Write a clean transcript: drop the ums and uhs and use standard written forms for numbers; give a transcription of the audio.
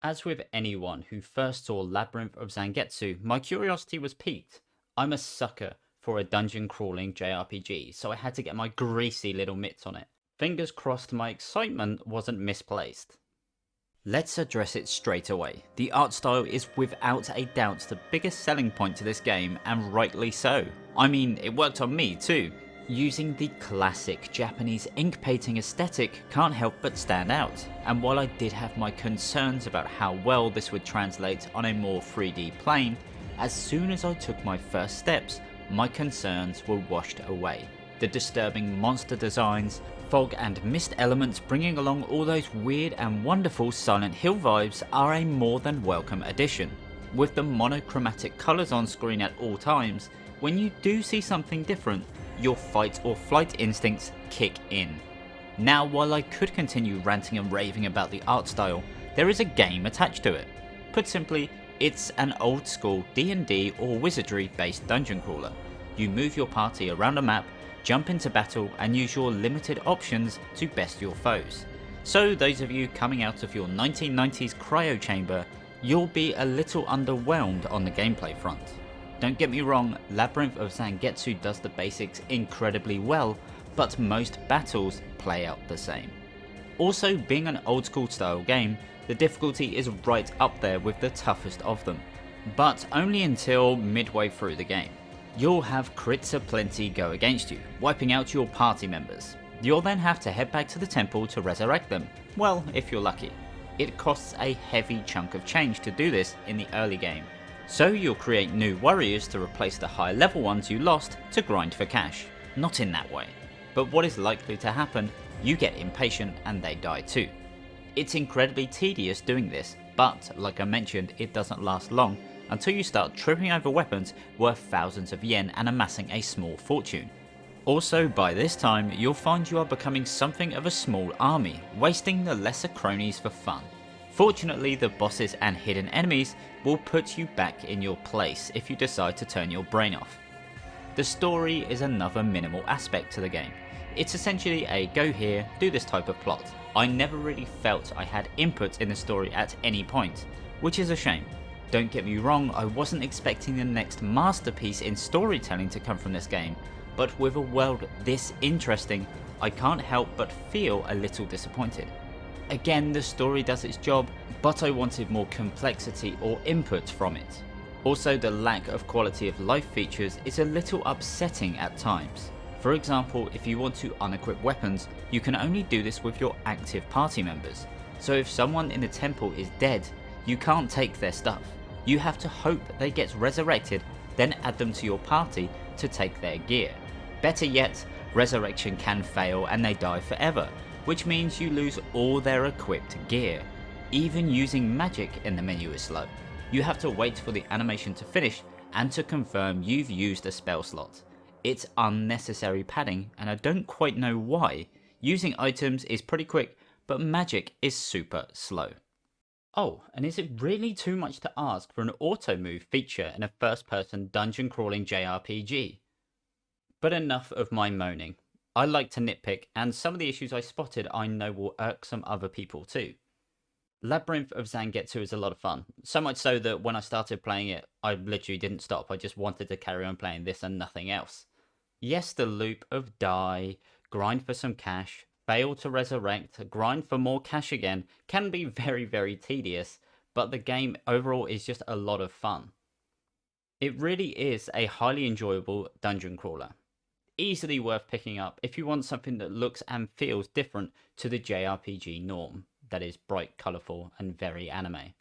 As with anyone who first saw Labyrinth of Zangetsu, my curiosity was piqued. I'm a sucker for a dungeon crawling JRPG, so I had to get my greasy little mitts on it. Fingers crossed my excitement wasn't misplaced. Let's address it straight away. The art style is without a doubt the biggest selling point to this game, and rightly so. I mean, it worked on me too. Using the classic Japanese ink painting aesthetic can't help but stand out, and while I did have my concerns about how well this would translate on a more 3D plane, as soon as I took my first steps, my concerns were washed away. The disturbing monster designs, fog and mist elements bringing along all those weird and wonderful Silent Hill vibes are a more than welcome addition. With the monochromatic colours on screen at all times, when you do see something different, your fight or flight instincts kick in. Now, while I could continue ranting and raving about the art style, there is a game attached to it. Put simply, it's an old school D&D or wizardry based dungeon crawler. You move your party around a map, jump into battle and use your limited options to best your foes. So those of you coming out of your 1990s cryo chamber, you'll be a little underwhelmed on the gameplay front. Don't get me wrong, Labyrinth of Zangetsu does the basics incredibly well, but most battles play out the same. Also, being an old school style game, the difficulty is right up there with the toughest of them, but only until midway through the game. You'll have crits aplenty go against you, wiping out your party members. You'll then have to head back to the temple to resurrect them, well, if you're lucky. It costs a heavy chunk of change to do this in the early game, so you'll create new warriors to replace the higher level ones you lost to grind for cash. Not in that way. But what is likely to happen, you get impatient and they die too. It's incredibly tedious doing this, but like I mentioned, it doesn't last long until you start tripping over weapons worth thousands of yen and amassing a small fortune. Also, by this time, you'll find you are becoming something of a small army, wasting the lesser cronies for fun. Fortunately, the bosses and hidden enemies will put you back in your place if you decide to turn your brain off. The story is another minimal aspect to the game. It's essentially a go here, do this type of plot. I never really felt I had input in the story at any point, which is a shame. Don't get me wrong, I wasn't expecting the next masterpiece in storytelling to come from this game, but with a world this interesting, I can't help but feel a little disappointed. Again, the story does its job, but I wanted more complexity or input from it. Also, the lack of quality of life features is a little upsetting at times. For example, if you want to unequip weapons, you can only do this with your active party members. So if someone in the temple is dead, you can't take their stuff. You have to hope they get resurrected, then add them to your party to take their gear. Better yet, resurrection can fail and they die forever, which means you lose all their equipped gear. Even using magic in the menu is slow. You have to wait for the animation to finish and to confirm you've used a spell slot. It's unnecessary padding and I don't quite know why. Using items is pretty quick, but magic is super slow. Oh, and is it really too much to ask for an auto move feature in a first person dungeon crawling JRPG? But enough of my moaning. I like to nitpick, and some of the issues I spotted I know will irk some other people too. Labyrinth of Zangetsu is a lot of fun, so much so that when I started playing it, I literally didn't stop. I just wanted to carry on playing this and nothing else. Yes, the loop of die, grind for some cash, fail to resurrect, grind for more cash again can be very, very tedious, but the game overall is just a lot of fun. It really is a highly enjoyable dungeon crawler. Easily worth picking up if you want something that looks and feels different to the JRPG norm, that is bright, colourful and very anime.